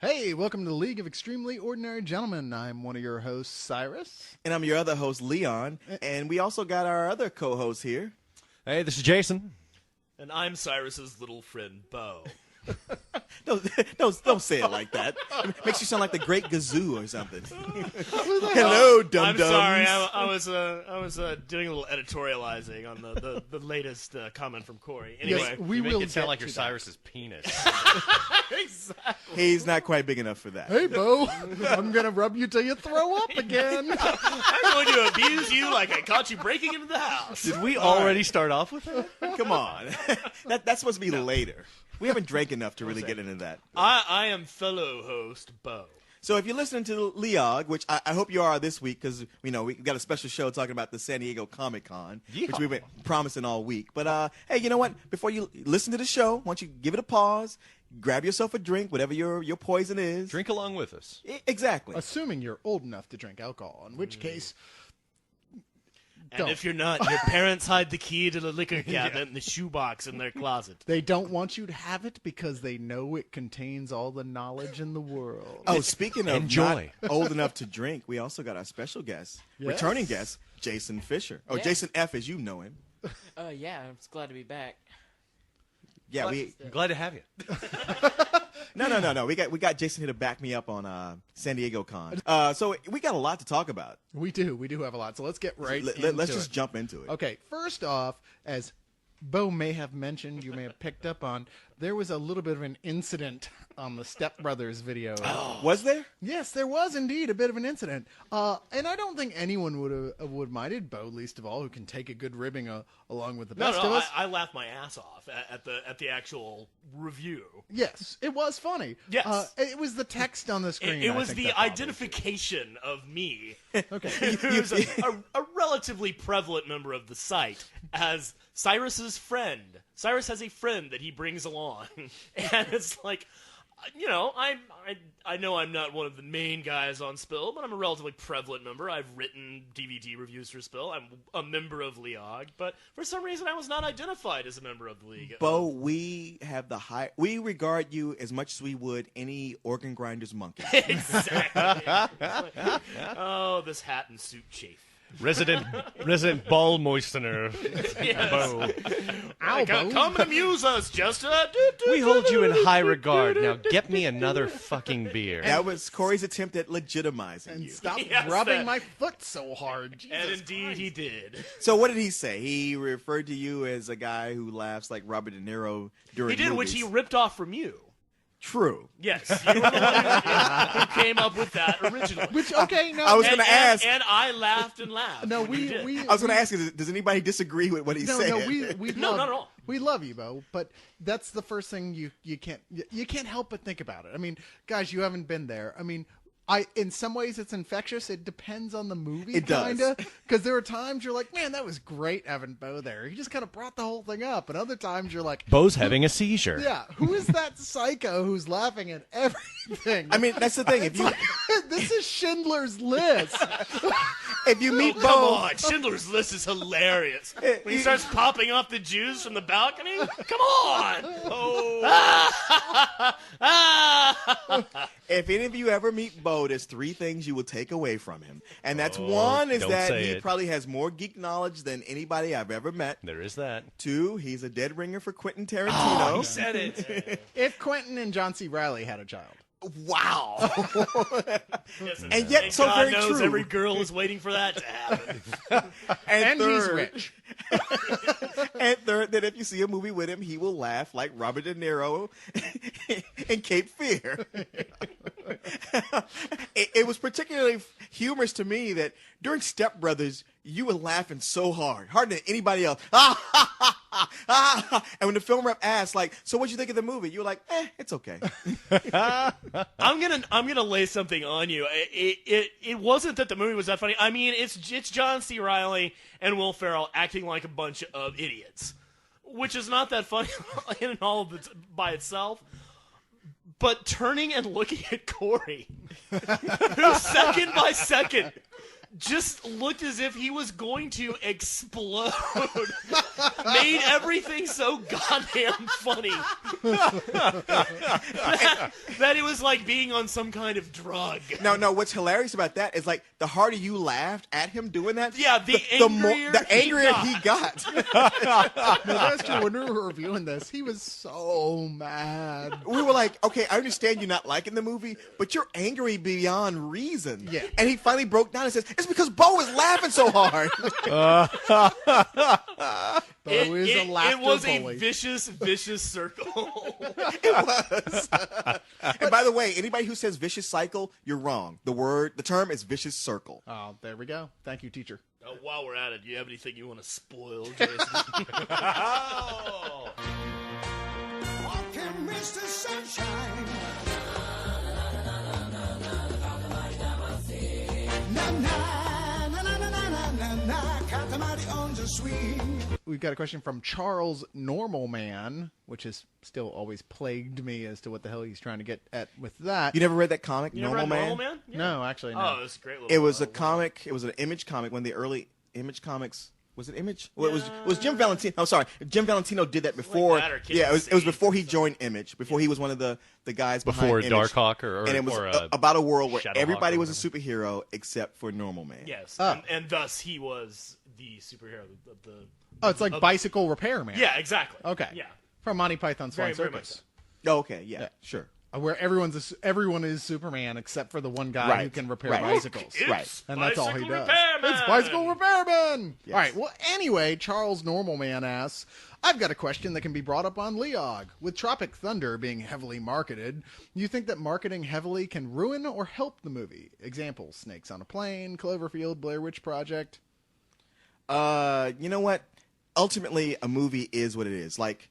Hey, welcome to the League of Extremely Ordinary Gentlemen. I'm one of your hosts, Cyrus. And I'm your other host, Leon. And we also got our other co-host here. Hey, this is Jason. And I'm Cyrus's little friend, Beau. Don't say it like that. It makes you sound like the Great Gazoo or something. Hello, dum-dums. I'm sorry, I was doing a little editorializing on the latest comment from Corey. Anyway, Yes, we You will make it sound get like you're to that. Cyrus's penis. exactly. He's not quite big enough for that. Hey, Beau, I'm going to rub you till you throw up again. I'm going to abuse you like I caught you breaking into the house. Did we already start off with that? Come on. That's supposed to be later. We haven't drank enough to really get into that. I am fellow host, Beau. So if you're listening to Leog, which I hope you are this week, because we got a special show talking about the San Diego Comic-Con, which we've been promising all week. But hey, you know what? Before you listen to the show, why don't you give it a pause, grab yourself a drink, whatever your poison is. Drink along with us. Exactly. Assuming you're old enough to drink alcohol, in which case... And Don't. if you're not, your parents hide the key to the liquor cabinet in the shoebox in their closet. They don't want you to have it because they know it contains all the knowledge in the world. Oh, speaking of Enjoy. not old enough to drink, we also got our special guest, returning guest, Jason Fisher. Or Yeah. Jason F, as you know him. Yeah, I'm just glad to be back. Yeah, I'm glad to have you. No. We got Jason here to back me up on San Diego Con. So we got a lot to talk about. We do have a lot, so let's get right Let's into just it. jump into it. Okay, first off, as Beau may have mentioned, you may have picked up on, there was a little bit of an incident on the Step Brothers video. Was there? Yes, there was indeed a bit of an incident. And I don't think anyone would minded, Beau least of all, who can take a good ribbing along with the best of us. I laughed my ass off at the actual review. Yes, it was funny. Yes. It was the text on the screen. It I was think, the that bothered identification of me, Okay. who's a relatively prevalent member of the site, as Cyrus's friend. Cyrus has a friend that he brings along, and it's like, you know, I know I'm not one of the main guys on Spill, but I'm a relatively prevalent member. I've written DVD reviews for Spill. I'm a member of Leog, but for some reason I was not identified as a member of the League. Bo, we have we regard you as much as we would any organ grinder's monkey. Exactly. Oh, this hat and suit chafe. Resident ball moistener. Yes. Beau. Ow, Beau. Come and amuse us, Jester. We hold you in high regard. Now get me another fucking beer. That was Corey's attempt at legitimizing And you. stop Yes, rubbing that- my foot so hard. And Jesus indeed Christ. he did. So what did he say? He referred to you as a guy who laughs like Robert De Niro during He did, movies. which he ripped off from you. True. Yes, you were the one who came up with that originally. Which, okay, no. I was And- gonna ask. and I laughed and laughed. No, when you did. we I was going to ask you, does anybody disagree with what he said? No, we No, love, not at all. We love you, Beau, but that's the first thing you can't help but think about it. I mean, guys, you haven't been there. I mean, in some ways it's infectious. It depends on the movie, It does. kinda, because there are times you're like, man, that was great having Beau there. He just kind of brought the whole thing up, and other times you're like, Beau's having a seizure. yeah, who is that psycho who's laughing at everything? I mean, that's the thing. If you This is Schindler's List. if you meet Come Bo, on, Schindler's List is hilarious. When he starts popping off the Jews from the balcony, come on! if any of you ever meet Bo, there's three things you will take away from him, and that's one is don't that say he it. probably has more geek knowledge than anybody I've ever met. There is that. Two, he's a dead ringer for Quentin Tarantino. He said it. If Quentin and John C. Reilly had a child. Wow. Yes, And yet, and so God very knows true. every girl is waiting for that to happen. And he's third, rich. And third, that if you see a movie with him, he will laugh like Robert De Niro in Cape Fear. It was particularly humorous to me that during Step Brothers, you were laughing so hard, harder than anybody else. And when the film rep asked, like, so what'd you think of the movie? You were like, it's okay. I'm gonna lay something on you. It wasn't that the movie was that funny. I mean, it's John C. Reilly and Will Ferrell acting like a bunch of idiots, which is not that funny in and all of it by itself. But turning and looking at Corey, who second by second just looked as if he was going to explode. Made everything so goddamn funny that it was like being on some kind of drug. No, what's hilarious about that is like the harder you laughed at him doing that, Yeah, the angrier he got. No, that's true. When we were reviewing this, he was so mad. We were like, okay, I understand you not liking the movie, but you're angry beyond reason. Yeah. And he finally broke down and says, it's because Beau is laughing so hard. Beau is a laughter it was bully. a vicious circle. It was. And by the way, anybody who says vicious cycle, you're wrong. The term is vicious circle. Oh, there we go. Thank you, teacher. While we're at it, do you have anything you want to spoil, Jason? Walking Mr. Sunshine. Na na na na na na na na. Katamari on the swing. We've got a question from Charles Normal Man, which has still always plagued me as to what the hell he's trying to get at with that. You never read that comic, You never Normal read Man? Normal Man? Yeah. No, actually, no. Oh, it's a great little. It was a comic. It was an Image comic. One of the early Image comics. Was it Image? Well, it was Jim Valentino. I'm sorry, Jim Valentino did that before. that or Kid Yeah, it was Save before he or joined Image. Before he was one of the guys Before behind Image. Darkhawk or and it was or, about a world where Shadowhawk everybody or was a superhero except for Normal Man. Yes, Oh. and thus he was the superhero of the. Oh, it's like Bicycle Repairman. Yeah, exactly. Okay. Yeah. From Monty Python's Flying Very much Circus. Oh, okay, yeah, Yeah. sure. Where everyone is Superman except for the one guy who Right. can repair Right. bicycles. It's Right. And that's all he Bicycle does. Repairman! It's Bicycle Repairman! Yes. All right, well, anyway, Charles Normal Man asks, I've got a question that can be brought up on Leog. With Tropic Thunder being heavily marketed, you think that marketing heavily can ruin or help the movie? Examples, Snakes on a Plane, Cloverfield, Blair Witch Project. You know what? Ultimately, a movie is what it is. Like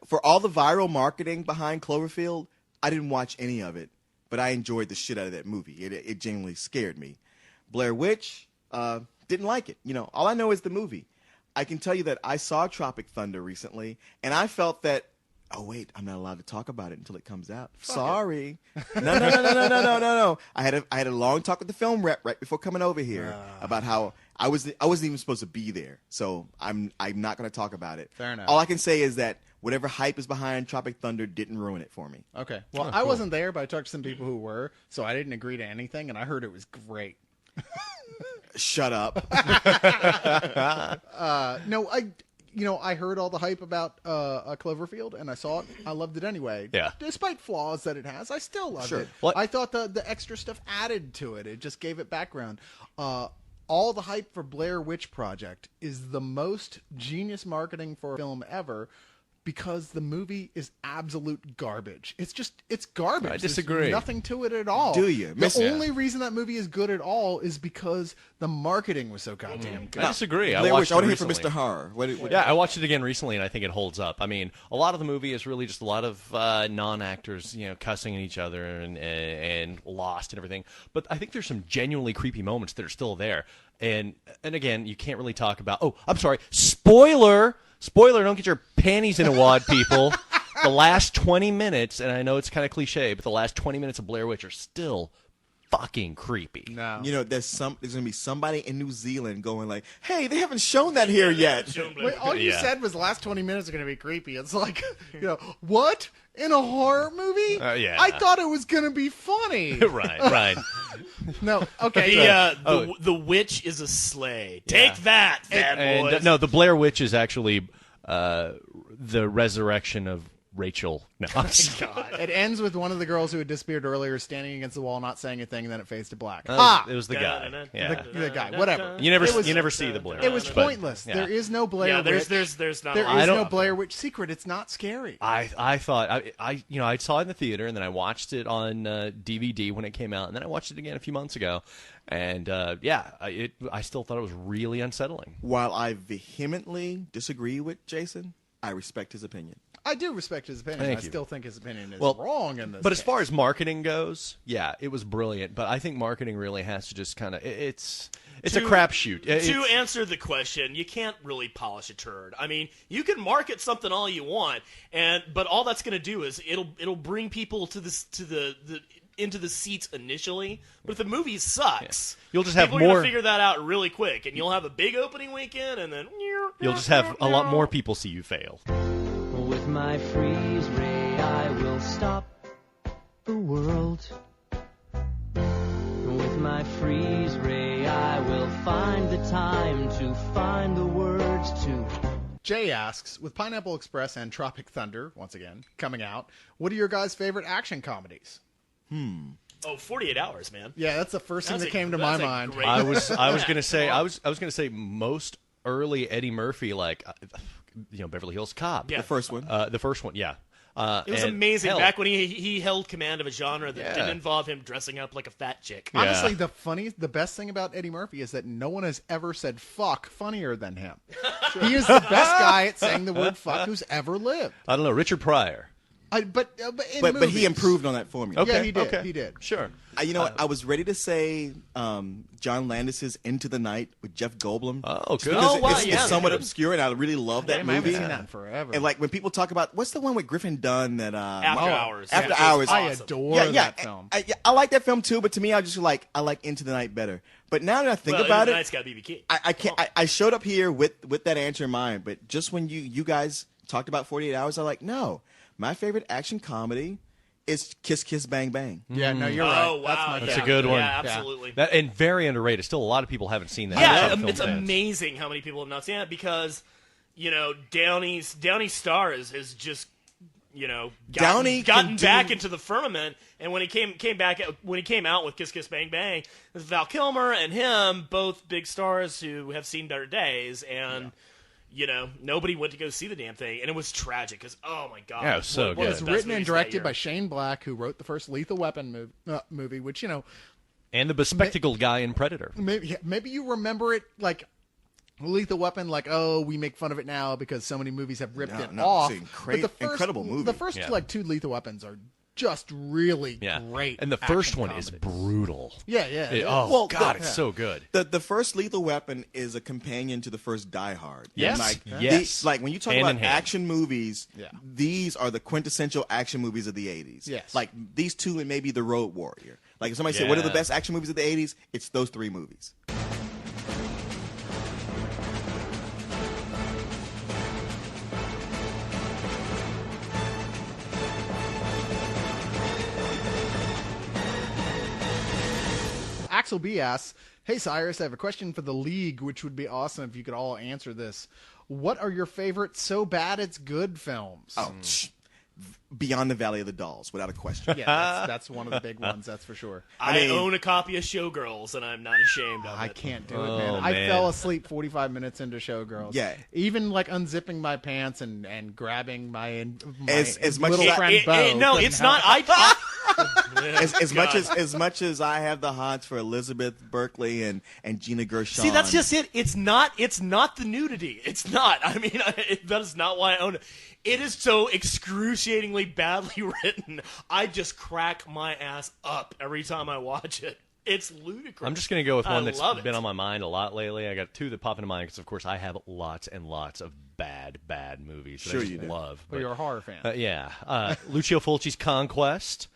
for all the viral marketing behind Cloverfield, I didn't watch any of it, but I enjoyed the shit out of that movie. It genuinely scared me. Blair Witch, didn't like it. You know, all I know is the movie. I can tell you that I saw Tropic Thunder recently, and I felt that, oh, wait, I'm not allowed to talk about it until it comes out. Sorry. No. I had a long talk with the film rep right before coming over here about how I wasn't even supposed to be there. So I'm not going to talk about it. Fair enough. All I can say is that whatever hype is behind Tropic Thunder didn't ruin it for me. Okay. Well, I wasn't there, but I talked to some people who were, so I didn't agree to anything, and I heard it was great. Shut up. No, I heard all the hype about Cloverfield, and I saw it. I loved it anyway. Yeah. Despite flaws that it has, I still loved Sure. it. What- I thought the extra stuff added to it. It just gave it background. All the hype for Blair Witch Project is the most genius marketing for a film ever, because the movie is absolute garbage. It's garbage. I There's disagree. nothing to it at all. Do you? The only reason that movie is good at all is because the marketing was so goddamn good. I disagree. I Blair watched Witch, I want it to hear from recently. Mr. Horror. What- Yeah, I watched it again recently, and I think it holds up. I mean, a lot of the movie is really just a lot of non-actors, cussing at each other and lost and everything. But I think there's some genuinely creepy moments that are still there. And again, you can't really talk about. Oh, I'm sorry. Spoiler! Don't get your panties in a wad, people. The last 20 minutes, and I know it's kind of cliche, but the last 20 minutes of Blair Witch are still fucking creepy. No. You know, there's going to be somebody in New Zealand going like, hey, they haven't shown that here yet. Wait, all you Yeah. said was the last 20 minutes are going to be creepy. It's like, what? In a horror movie? Yeah. I thought it was going to be funny. right. No, okay. The witch is a sleigh. Take that, bad And boys. no, the Blair Witch is actually the resurrection of Rachel. No, I'm just- It ends with one of the girls who had disappeared earlier standing against the wall, not saying a thing, and then it fades to black. it was the guy. Yeah. The guy, whatever. You never It was- see the Blair. It was Witch, but, pointless. yeah. There is no Blair yeah, Witch. there's not. There a lot. is don't- no Blair Witch secret. It's not scary. I thought I saw it in the theater, and then I watched it on DVD when it came out, and then I watched it again a few months ago, and I still thought it was really unsettling. While I vehemently disagree with Jason, I respect his opinion. I do respect his opinion. Thank I you. still think his opinion is Well, wrong in this But as case. far as marketing goes, yeah, it was brilliant. But I think marketing really has to just kind of it's a crapshoot. To answer the question, you can't really polish a turd. I mean, you can market something all you want, but all that's going to do is it'll bring people to the into the seats initially, but if the movie sucks, You'll just have people are more. gonna figure that out really quick, and you'll have a big opening weekend, and then You'll just have a lot more people see you fail. With my freeze ray, I will stop the world. With my freeze ray, I will find the time to find the words to. Jay asks, with Pineapple Express and Tropic Thunder, once again, coming out, what are your guys' favorite action comedies? 48 Hours, man. Yeah, that's the first thing That's that a- came to my that's a mind. great- I was gonna say most early Eddie Murphy, like Beverly Hills Cop. Yeah. The first one. The first one, yeah. It was and amazing hell, back when he held command of a genre that Yeah. didn't involve him dressing up like a fat chick. Yeah. Honestly, the best thing about Eddie Murphy is that no one has ever said fuck funnier than him. He is the best guy at saying the word fuck who's ever lived. I don't know, Richard Pryor. But in But movies, he improved on that formula. Okay, Yeah, he did. okay. He did. Sure. You know what? I was ready to say John Landis's Into the Night with Jeff Goldblum. Oh, Just good. because Oh, wow, it's yeah, somewhat good. obscure, and I really love that Damn, I haven't movie. seen that in forever. And like when people talk about what's the one with Griffin Dunn that After Hours. After Yeah, Hours. I awesome. adore yeah, that film. I like that film too, but to me, I like Into the Night better. But now that I think Well, about it, Night's got BB King. I can't. I showed up here with that answer in mind, but just when you guys talked about 48 Hours, I'm like, no, my favorite action comedy is Kiss Kiss Bang Bang. Yeah, no, you're right. Oh wow, That's my That's favorite. a good one. Yeah, absolutely. That, and very underrated. Still, a lot of people haven't seen that. Yeah, Film it's fans. amazing how many people have not seen it because, Downey's star is just, Downey gotten can back do- into the firmament, and when he came out with Kiss Kiss Bang Bang, it was Val Kilmer and him, both big stars who have seen better days, and nobody went to go see the damn thing, and it was tragic because oh my god, Yeah, it was so what good. It the was best written and movies that directed year. by Shane Black, who wrote the first Lethal Weapon movie, which, And the bespectacled guy in Predator. maybe you remember it like Lethal Weapon, like, oh, we make fun of it now because so many movies have ripped it No, off. it's But the first, incredible movie. The first Yeah. two Lethal Weapons are just really Yeah. great. And the first action one is comedies. brutal. Yeah. Oh, Well, God, the- it's so good. The first Lethal Weapon is a companion to the first Die Hard. Yes. And Yes. like when you talk Hand in about hand. action movies, Yeah. these are the quintessential action movies of the 80s. Yes. Like these two and maybe The Road Warrior. Like if somebody said, what are the Yeah. best action movies of the 80s? It's those three movies. Axel B asks, hey, Cyrus, I have a question for the League, which would be awesome if you could all answer this. What are your favorite So Bad It's Good films? Oh, Beyond the Valley of the Dolls, without a question. Yeah, that's one of the big ones, that's for sure. I mean- own a copy of Showgirls, and I'm not ashamed of it. I can't do it, Oh, man. I man. fell asleep 45 minutes into Showgirls. Yeah. Even like unzipping my pants and grabbing my As much little as- friend Beau. No, couldn't it's help. not. as much as I have the hots for Elizabeth Berkley and Gina Gershon. See, that's just it. It's not the nudity. It's not. I mean, that is not why I own it. It is so excruciatingly badly written. I just crack my ass up every time I watch it. It's ludicrous. I'm just going to go with one that's love it. been on my mind a lot lately. I got two that pop into mind because, of course, I have lots and lots of bad movies that Sure I just you do. love. Well, you're a horror fan. Yeah. Lucio Fulci's Conquest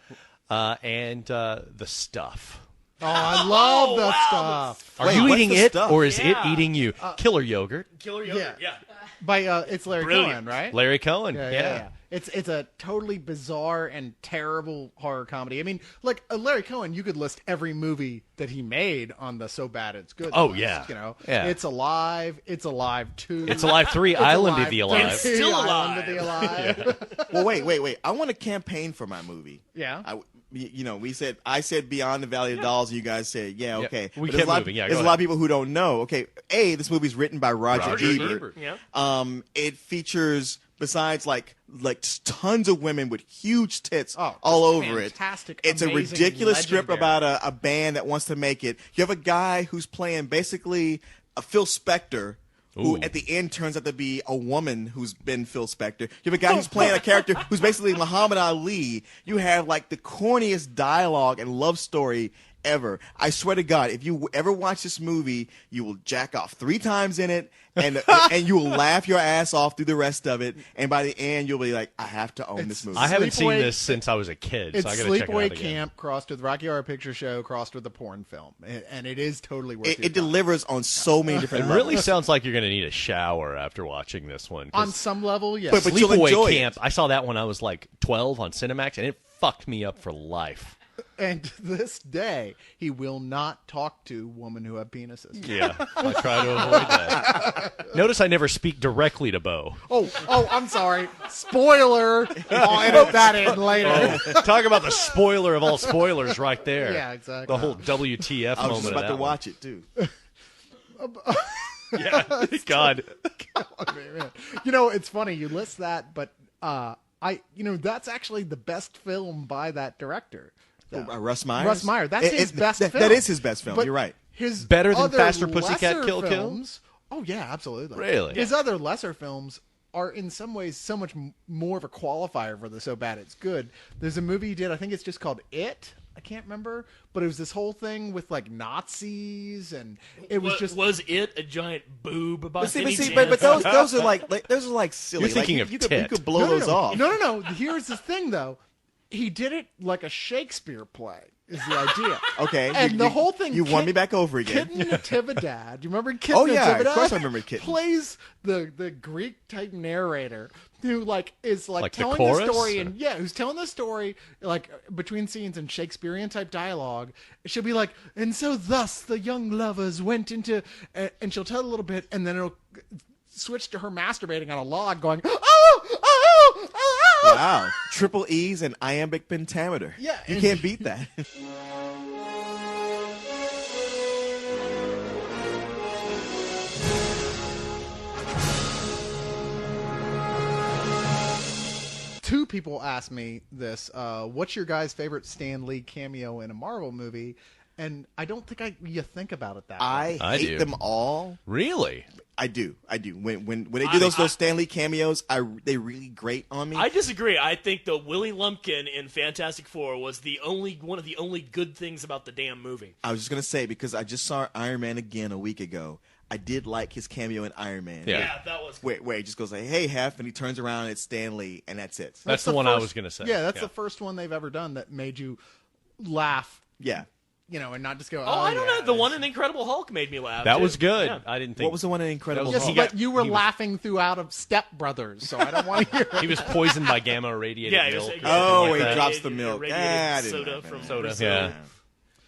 and The Stuff. Oh, I love the wow, stuff. Are Wait, you what's eating The it, Stuff? or is Yeah. it eating you? Killer Yogurt. Killer Yogurt. Yeah. By it's Larry Brilliant. Cohen, right? Larry Cohen. Yeah. It's a totally bizarre and terrible horror comedy. I mean, like Larry Cohen, you could list every movie that he made on the So Bad It's Good. Oh, list, yeah. you know, Yeah. It's Alive, It's Alive 2, It's Alive 3, Island of the Alive. It's still Island of the Alive. Well, wait. I want to campaign for my movie. Yeah. I said Beyond the Valley of Dolls, and you guys said, yeah, okay. we But there's kept a lot, moving. Yeah, there's go a lot of ahead. people who don't know. Okay, this movie's written by Roger Ebert. Yeah. It features, besides like just tons of women with huge tits Oh, all just over it. fantastic, It's a amazing, ridiculous script legendary. about a band that wants to make it. You have a guy who's playing basically a Phil Spector, who Ooh. at the end turns out to be a woman who's been Phil Spector. You have a guy who's playing a character who's basically Muhammad Ali. You have like the corniest dialogue and love story ever. I swear to God, if you ever watch this movie, you will jack off 3 times in it, and you will laugh your ass off through the rest of it. And by the end, you'll be like, I have to own this movie. I haven't seen Sleepaway- this since I was a kid, It's so I got to check it out Sleepaway again. Camp crossed with Rocky Horror Picture Show crossed with a porn film, and it is totally worth your It time. delivers on so many It different really levels. sounds like you're going to need a shower after watching this one. 'cause On some level, yes. But you'll enjoy Sleepaway it. Camp, I saw that when I was like 12 on Cinemax, and it fucked me up for life. And to this day, he will not talk to women who have penises. Yeah, I try to avoid that. Notice I never speak directly to Beau. Oh, I'm sorry. Spoiler. I'll edit that in later. Talk about the spoiler of all spoilers right there. Yeah, exactly. The whole WTF I was moment just of about that to one. watch it, too. Yeah, God. You know, it's funny you list that, but that's actually the best film by that director. Russ Myers? Russ Meyer. That's his best film. That is his best film. But You're right. His Better than other Faster Pussycat lesser Kill Kill? films, oh yeah, absolutely. Really? His other lesser films are in some ways so much more of a qualifier for the so bad it's good. There's a movie he did, I think it's just called It. I can't remember, but it was this whole thing with like Nazis, and it was just was it a giant boob? By But any see, chance? but those are like silly. You're thinking like, of you could Tit. blow those off. No. Here's the thing, though. He did it like a Shakespeare play. Is the idea? Okay, and the whole thing. You won me back over again. Kitten Natividad. Do you remember Kitten Oh, yeah, Natividad? of course I remember Kitten. Plays the Greek type narrator who is Like the telling chorus? the story and who's telling the story like between scenes in Shakespearean type dialogue. She'll be like, and so thus the young lovers went into, and she'll tell a little bit, and then it'll switch to her masturbating on a log, going, oh. Wow. Triple E's and iambic pentameter. Yeah, You and- can't beat that. Two people asked me this. What's your guys' favorite Stan Lee cameo in a Marvel movie? And I don't think you think about it that way. I hate do. them all. Really? I do. When they do those Stanley cameos, they really grate on me. I disagree. I think the Willie Lumpkin in Fantastic Four was one of the only good things about the damn movie. I was just gonna say because I just saw Iron Man again a week ago. I did like his cameo in Iron Man. Yeah. That was. Where he just goes like, "Hey, Hef," and he turns around and it's Stanley, and that's it. That's the one I was going to say. Yeah, that's the first one they've ever done that made you laugh, Yeah. and not just go, Oh, I don't yeah, know. The one in Incredible Hulk made me laugh. That too. was good. Yeah. I didn't think. What was the one in Incredible Yes, Hulk? but you were laughing throughout of Step Brothers, so I don't want to hear He was poisoned by gamma irradiated Yeah, milk. it was- or Oh, something he like that. drops the milk. Irradiated I didn't soda like from that. Soda. Brazil. Yeah.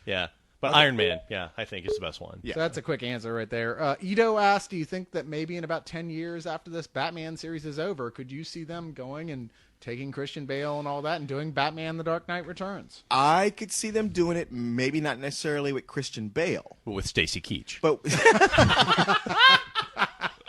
Yeah. But Iron Man, I think is the best one. Yeah. So that's a quick answer right there. Ito asked, do you think that maybe in about 10 years after this Batman series is over, could you see them going and taking Christian Bale and all that and doing Batman The Dark Knight Returns? I could see them doing it, maybe not necessarily with Christian Bale, With Stacy Keach. but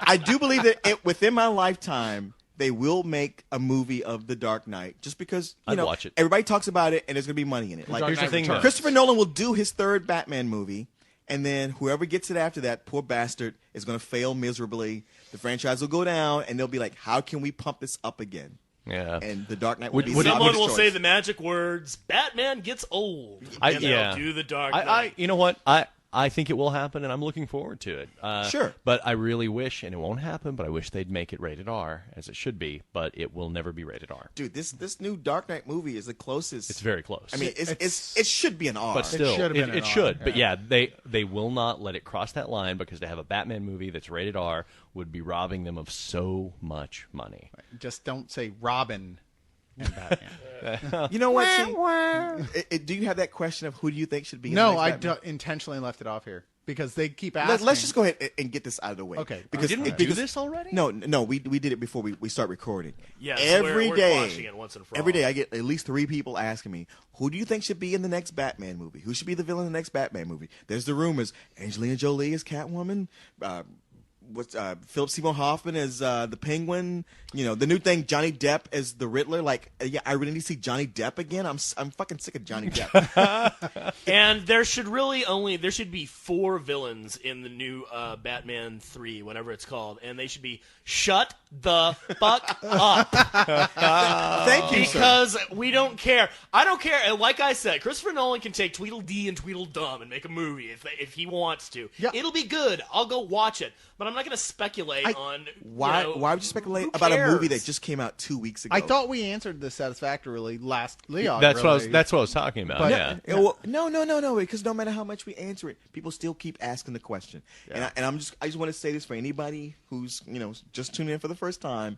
I do believe that within my lifetime, they will make a movie of The Dark Knight just because, I'd watch it. everybody talks about it and there's going to be money in it. Like, Here's the thing, though. Christopher Nolan will do his third Batman movie, and then whoever gets it after that, poor bastard, is going to fail miserably. The franchise will go down, and they'll be like, how can we pump this up again? Yeah. And The Dark Knight will Would- be would- the Someone obvious will choice. say the magic words, Batman gets old. And they'll do the Dark Knight. You know what? I think it will happen, and I'm looking forward to it. Sure. But I really wish, and it won't happen, but I wish they'd make it rated R, as it should be, but it will never be rated R. Dude, this new Dark Knight movie is the closest. It's very close. I mean, it should be an R. but still, should have been an it R, should. yeah. But yeah, they will not let it cross that line because to have a Batman movie that's rated R would be robbing them of so much money. Just don't say Robin and Batman. You know what? See, do you have that question of who do you think should be? in the No, next I Batman? intentionally left it off here because they keep asking. Let's just go ahead and get this out of the way. Okay. Because Didn't we do this already? No, we did it before we start recording. Yes, every we're day, quashing it once and for every all. day, I get at least 3 people asking me, "Who do you think should be in the next Batman movie? Who should be the villain in the next Batman movie?" There's the rumors: Angelina Jolie is Catwoman. what's Philip Seymour Hoffman as the Penguin. You know, the new thing, Johnny Depp as the Riddler. Like, yeah, I really need to see Johnny Depp again. I'm fucking sick of Johnny Depp. And there should be 4 villains in the new Batman 3, whatever it's called, and they should be shut the fuck up. Thank you, because we don't care. I don't care. And like I said, Christopher Nolan can take Tweedledee and Tweedledum and make a movie if he wants to. Yeah. It'll be good. I'll go watch it. But I'm not going to speculate on Why would you speculate about a movie that just came out 2 weeks ago? I thought we answered this satisfactorily last Leon. That's really. what I was talking about. But- yeah. Well, no, because no matter how much we answer it, people still keep asking the question. Yeah. And I just want to say this for anybody who's just tuning in for the first time.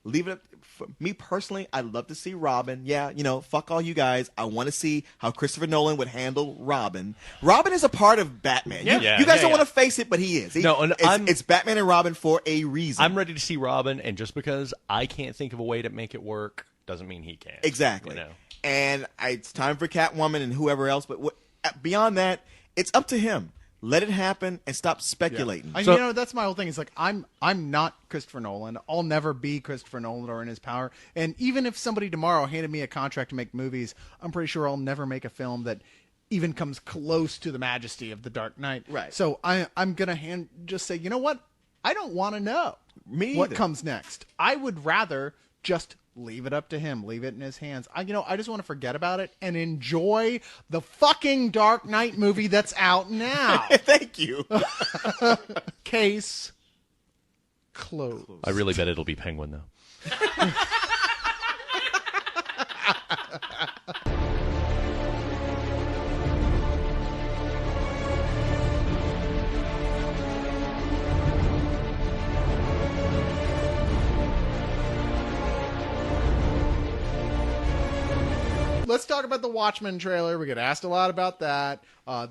Leave it up. For me personally, I'd love to see Robin. Yeah, fuck all you guys. I want to see how Christopher Nolan would handle Robin. Robin is a part of Batman. You guys don't want to face it, but he is. It's Batman and Robin for a reason. I'm ready to see Robin, and just because I can't think of a way to make it work doesn't mean he can't. Exactly. And it's time for Catwoman and whoever else. But beyond that, it's up to him. Let it happen and stop speculating. Yeah. That's my whole thing. It's like I'm not Christopher Nolan. I'll never be Christopher Nolan or in his power. And even if somebody tomorrow handed me a contract to make movies, I'm pretty sure I'll never make a film that even comes close to the majesty of The Dark Knight. Right. So I'm gonna just say, you know what? I don't want to know what comes next. I would rather just leave it up to him. Leave it in his hands. I just want to forget about it and enjoy the fucking Dark Knight movie that's out now. Thank you. Case closed. I really bet it'll be Penguin, though. Let's talk about the Watchmen trailer. We get asked a lot about that.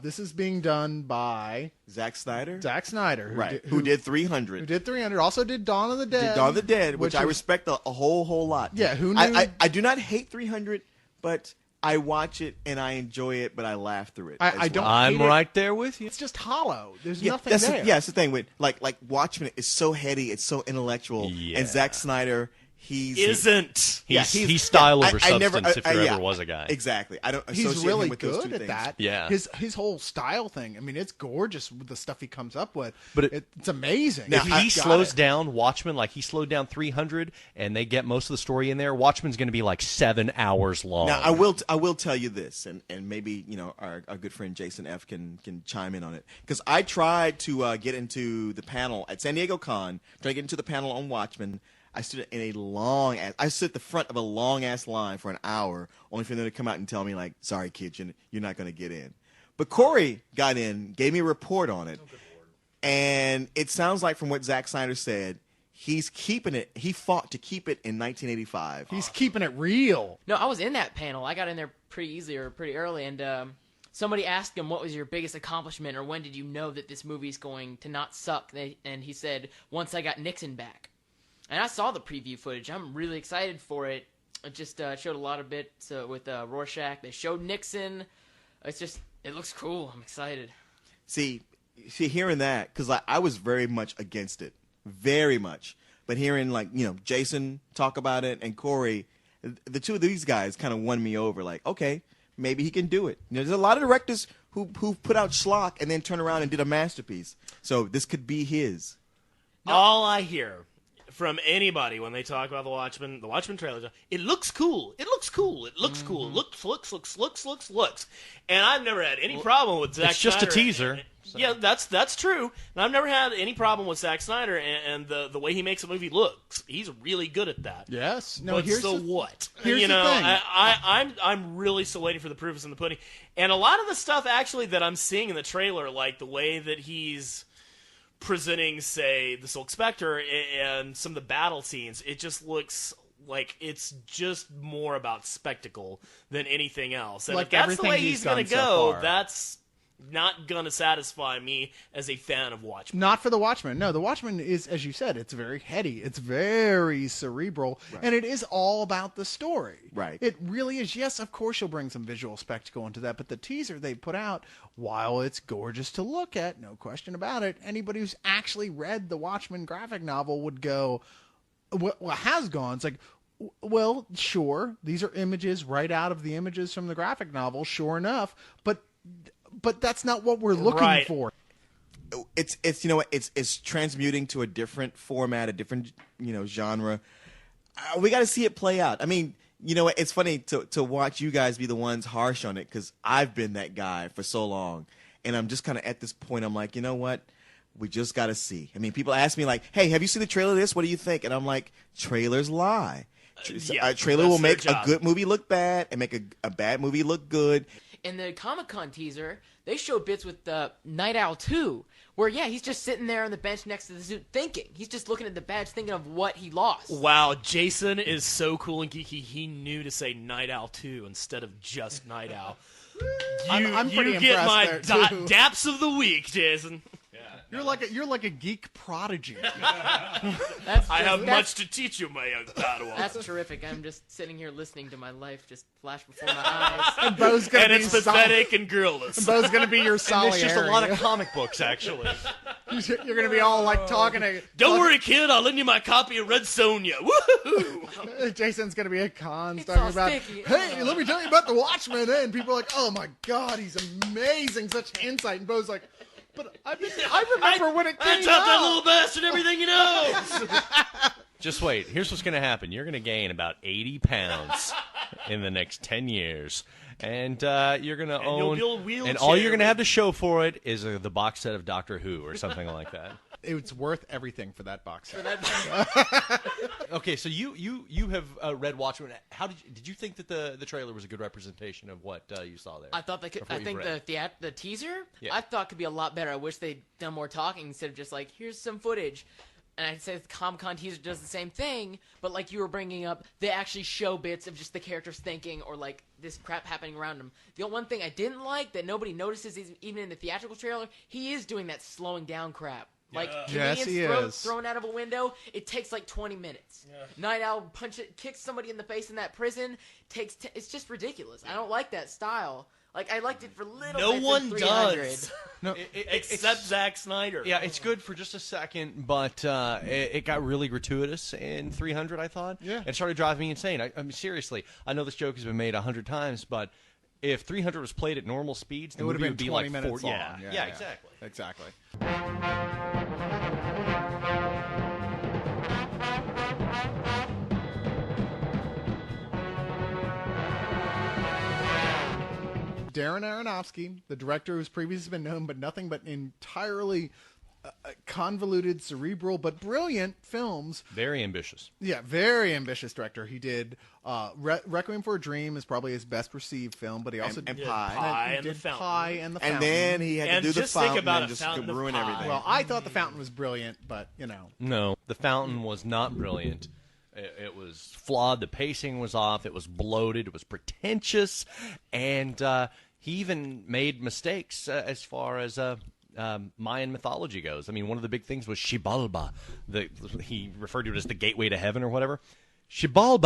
This is being done by Zack Snyder? Zack Snyder. Who did 300. Who did 300. Also did Dawn of the Dead. Dawn of the Dead, which I respect a whole lot. Yeah, who knew? I do not hate 300, but I watch it and I enjoy it, but I laugh through it. I don't I'm hate it. right there with you. It's just hollow. There's Yeah, nothing that's there. that's the thing with like Watchmen is so heady, it's so intellectual, Yeah. and Zack Snyder, he's He's style over I never- substance if there yeah, ever was a guy. Exactly. I don't. He's associate really him with those good two at things. that. Yeah. His whole style thing. I mean, it's gorgeous with the stuff he comes up with. But it's amazing. If He's he got slows it. down Watchmen like he slowed down 300 and they get most of the story in there, Watchmen's going to be like 7 hours long. Now I will tell you this, and maybe our good friend Jason F can chime in on it, because I tried to get into the panel at San Diego Con. Tried to get into the panel on Watchmen. I stood at the front of a long ass line for an hour, only for them to come out and tell me like, "Sorry, kid, you're not going to get in." But Corey got in, gave me a report on it, and it sounds like from what Zack Snyder said, he's keeping it. He fought to keep it in 1985. He's keeping it real. No, I was in that panel. I got in there pretty easily or pretty early, and somebody asked him what was your biggest accomplishment or when did you know that this movie's going to not suck, and he said, once I got Nixon back. And I saw the preview footage. I'm really excited for it. It just showed a lot of bits with Rorschach. They showed Nixon. It looks cool. I'm excited. See, hearing that, because I was very much against it, very much. But hearing Jason talk about it and Corey, the two of these guys kind of won me over. Like, okay, maybe he can do it. There's a lot of directors who put out schlock and then turn around and did a masterpiece. So this could be his. All I hear from anybody when they talk about the Watchmen trailer, it looks cool. It looks cool. It looks cool. Looks. And I've never had any problem with Zack Snyder. It's just a teaser. So. Yeah, that's true. And I've never had any problem with Zack Snyder and the way he makes a movie looks. He's really good at that. Yes. No. But Here's what? Here's the thing. I'm really still waiting for the proof is in the pudding. And a lot of the stuff actually that I'm seeing in the trailer, like the way that he's presenting, say, the Silk Spectre and some of the battle scenes, it just looks like it's just more about spectacle than anything else. And like if that's the way he's going to go, so that's not gonna satisfy me as a fan of Watchmen. Not for the Watchman. No, the Watchman is, as you said, it's very heady. It's very cerebral, and it is all about the story. Right. It really is. Yes, of course you'll bring some visual spectacle into that, but the teaser they put out, while it's gorgeous to look at, no question about it, anybody who's actually read the Watchmen graphic novel would go, has gone, it's like, well, sure, these are images right out of the images from the graphic novel, sure enough, but that's not what we're looking for. It's it's transmuting to a different format, a different genre. We got to see it play out. I mean, it's funny to watch you guys be the ones harsh on it, because I've been that guy for so long, and I'm just kind of at this point. I'm like, you know what? We just got to see. I mean, people ask me like, "Hey, have you seen the trailer of this? What do you think?" And I'm like, trailers lie. A trailer will make a good movie look bad and make a bad movie look good. In the Comic-Con teaser, they show bits with Night Owl 2, where, he's just sitting there on the bench next to the suit thinking. He's just looking at the badge thinking of what he lost. Wow, Jason is so cool and geeky. He knew to say Night Owl 2 instead of just Night Owl. I'm pretty you get impressed my there, too. daps of the week, Jason. You're like a geek prodigy. I have much to teach you, my young Padawan. That's terrific. I'm just sitting here listening to my life just flash before my eyes. And Beau's gonna And be it's pathetic and girlless. Beau's gonna be your And Salieri. there's just a lot of comic books, actually. You're gonna be all like talking to. Don't worry, kid. I'll lend you my copy of Red Sonja. Woohoo! Jason's gonna be at cons It's talking all about. sticky. Hey, let me tell you about the Watchmen. And people are like, "Oh my God, he's amazing! Such insight." And Beau's like, "But I remember when it I came taught that out." little bastard everything he knows. Just wait. Here's what's going to happen. You're going to gain about 80 pounds in the next 10 years. And you're going to own... you'll be a wheelchair. And all you're going to have to show for it is the box set of Doctor Who or something like that. It's worth everything for that box set. Okay, so you have read Watchmen. How did you think that the trailer was a good representation of what you saw there? I thought they could. Of what I think you've the teaser. Yeah. I thought could be a lot better. I wish they'd done more talking instead of just like, here's some footage. And I'd say the Comic-Con teaser does the same thing, but like you were bringing up, they actually show bits of just the characters thinking or like this crap happening around them. The one thing I didn't like that nobody notices is even in the theatrical trailer, he is doing that slowing down crap. Like Yes, he is. thrown out of a window, it takes like 20 minutes. Night Owl kicks somebody in the face in that prison. It's just ridiculous. I don't like that style. Like I liked it for little. No bits one in 300. does. No, Except Zack Snyder. Yeah, it's good for just a second, but it got really gratuitous in 300, I thought. Yeah. It started driving me insane. I mean, seriously, I know this joke has been made 100 times, but if 300 was played at normal speeds, the it would have movie been would be 20 like minutes 4. long. Yeah, exactly. Exactly. Darren Aronofsky, the director who's previously been known but nothing but entirely convoluted, cerebral, but brilliant films. Very ambitious. Yeah, very ambitious director. He did Requiem for a Dream is probably his best received film, but he also And did Pi. Pi he and the did Fountain. Pi and the And Fountain. then he had And to do the just think fountain about and a just fountain of ruin pie. everything. Well, I thought the Fountain was brilliant, but No, The Fountain was not brilliant. It was flawed. The pacing was off. It was bloated. It was pretentious. And he even made mistakes as far as Mayan mythology goes. I mean, one of the big things was Xibalba. He referred to it as the gateway to heaven or whatever. Xibalba